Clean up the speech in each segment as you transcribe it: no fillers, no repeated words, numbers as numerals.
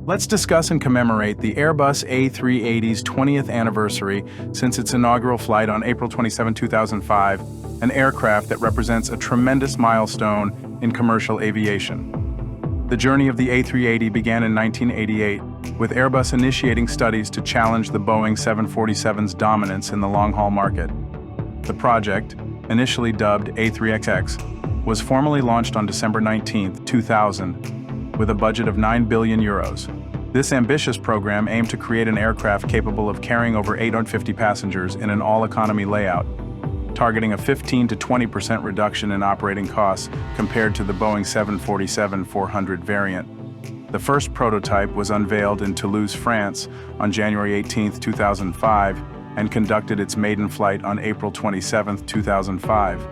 Let's discuss and commemorate the Airbus A380's 20th anniversary since its inaugural flight on April 27, 2005, an aircraft that represents a tremendous milestone in commercial aviation. The journey of the A380 began in 1988, with Airbus initiating studies to challenge the Boeing 747's dominance in the long-haul market. The project, initially dubbed A3XX, was formally launched on December 19, 2000, with a budget of €9 billion. This ambitious program aimed to create an aircraft capable of carrying over 850 passengers in an all-economy layout, targeting a 15 to 20% reduction in operating costs compared to the Boeing 747-400 variant. The first prototype was unveiled in Toulouse, France on January 18, 2005, and conducted its maiden flight on April 27, 2005.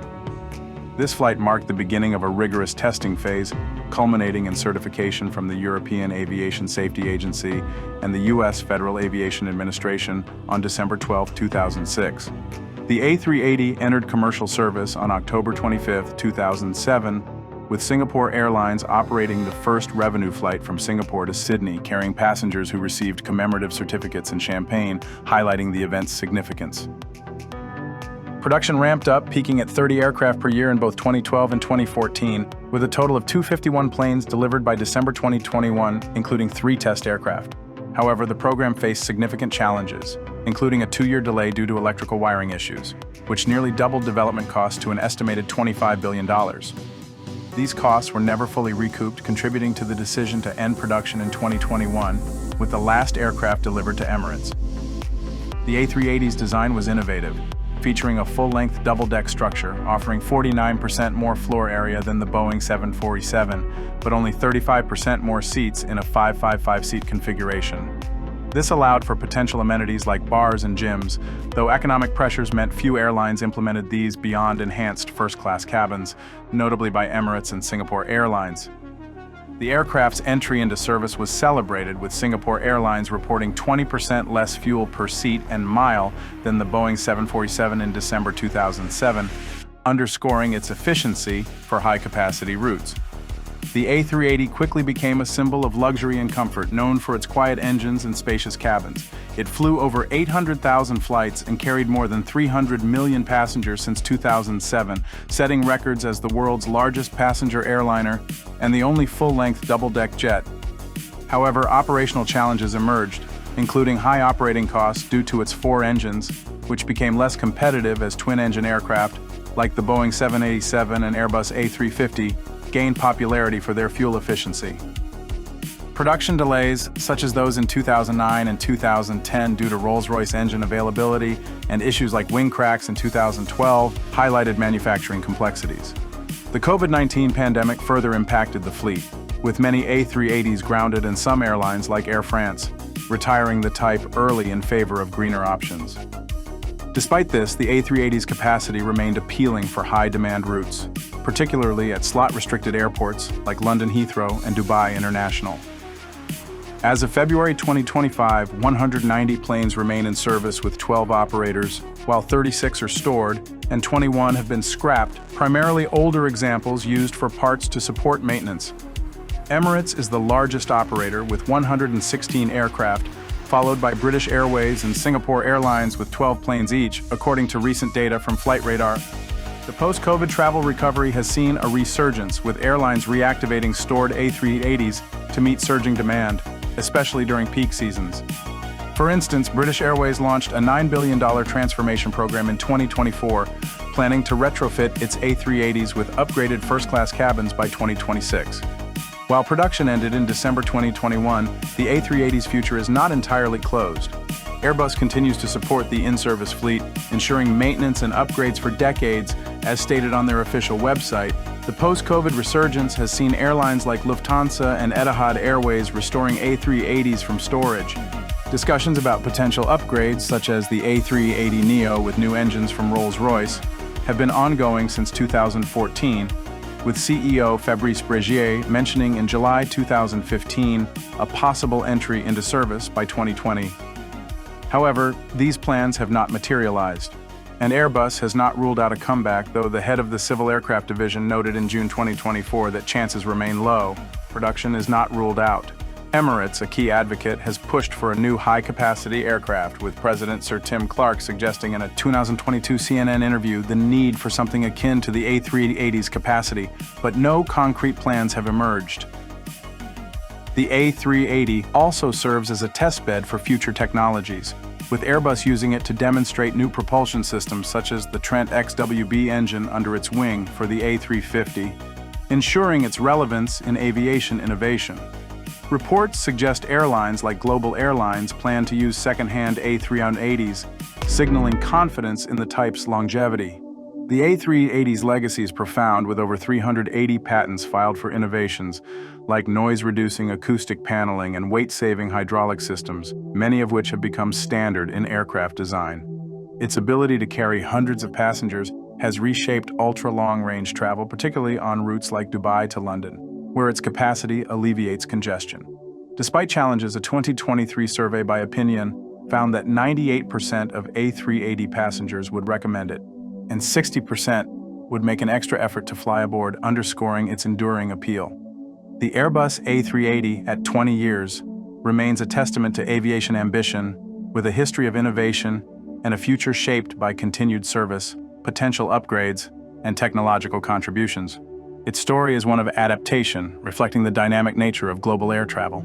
This flight marked the beginning of a rigorous testing phase, culminating in certification from the European Aviation Safety Agency and the U.S. Federal Aviation Administration on December 12, 2006. The A380 entered commercial service on October 25, 2007, with Singapore Airlines operating the first revenue flight from Singapore to Sydney, carrying passengers who received commemorative certificates and champagne, highlighting the event's significance. Production ramped up, peaking at 30 aircraft per year in both 2012 and 2014, with a total of 251 planes delivered by December 2021, including 3 test aircraft. However, the program faced significant challenges, including a 2-year delay due to electrical wiring issues, which nearly doubled development costs to an estimated $25 billion. These costs were never fully recouped, contributing to the decision to end production in 2021, with the last aircraft delivered to Emirates. The A380's design was innovative, featuring a full-length double-deck structure, offering 49% more floor area than the Boeing 747, but only 35% more seats in a 555-seat configuration. This allowed for potential amenities like bars and gyms, though economic pressures meant few airlines implemented these beyond enhanced first-class cabins, notably by Emirates and Singapore Airlines. The aircraft's entry into service was celebrated, with Singapore Airlines reporting 20% less fuel per seat and mile than the Boeing 747 in December 2007, underscoring its efficiency for high-capacity routes. The A380 quickly became a symbol of luxury and comfort, known for its quiet engines and spacious cabins. It flew over 800,000 flights and carried more than 300 million passengers since 2007, setting records as the world's largest passenger airliner and the only full-length double-deck jet. However, operational challenges emerged, including high operating costs due to its 4 engines, which became less competitive as twin-engine aircraft, like the Boeing 787 and Airbus A380, gained popularity for their fuel efficiency. Production delays, such as those in 2009 and 2010 due to Rolls-Royce engine availability and issues like wing cracks in 2012, highlighted manufacturing complexities. The COVID-19 pandemic further impacted the fleet, with many A380s grounded and some airlines, like Air France, retiring the type early in favor of greener options. Despite this, the A380's capacity remained appealing for high-demand routes, particularly at slot-restricted airports like London Heathrow and Dubai International. As of February 2025, 190 planes remain in service with 12 operators, while 36 are stored and 21 have been scrapped, primarily older examples used for parts to support maintenance. Emirates is the largest operator with 116 aircraft, followed by British Airways and Singapore Airlines with 12 planes each, according to recent data from Flight Radar. The post-COVID travel recovery has seen a resurgence, with airlines reactivating stored A380s to meet surging demand, especially during peak seasons. For instance, British Airways launched a $9 billion transformation program in 2024, planning to retrofit its A380s with upgraded first-class cabins by 2026. While production ended in December 2021, the A380's future is not entirely closed. Airbus continues to support the in-service fleet, ensuring maintenance and upgrades for decades, as stated on their official website. The post-COVID resurgence has seen airlines like Lufthansa and Etihad Airways restoring A380s from storage. Discussions about potential upgrades, such as the A380neo with new engines from Rolls-Royce, have been ongoing since 2014, with CEO Fabrice Bregier mentioning in July 2015 a possible entry into service by 2020. However, these plans have not materialized, and Airbus has not ruled out a comeback, though the head of the Civil Aircraft Division noted in June 2024 that chances remain low. production is not ruled out. Emirates, a key advocate, has pushed for a new high-capacity aircraft, with President Sir Tim Clark suggesting in a 2022 CNN interview the need for something akin to the A380's capacity, but no concrete plans have emerged. The A380 also serves as a testbed for future technologies, with Airbus using it to demonstrate new propulsion systems such as the Trent XWB engine under its wing for the A350, ensuring its relevance in aviation innovation. Reports suggest airlines like Global Airlines plan to use second-hand A380s, signaling confidence in the type's longevity. The A380's legacy is profound, with over 380 patents filed for innovations like noise-reducing acoustic paneling and weight-saving hydraulic systems, many of which have become standard in aircraft design. Its ability to carry hundreds of passengers has reshaped ultra-long-range travel, particularly on routes like Dubai to London, where its capacity alleviates congestion. Despite challenges, a 2023 survey by Opinion found that 98% of A380 passengers would recommend it, and 60% would make an extra effort to fly aboard, underscoring its enduring appeal. The Airbus A380, at 20 years, remains a testament to aviation ambition, with a history of innovation and a future shaped by continued service, potential upgrades, and technological contributions. Its story is one of adaptation, reflecting the dynamic nature of global air travel.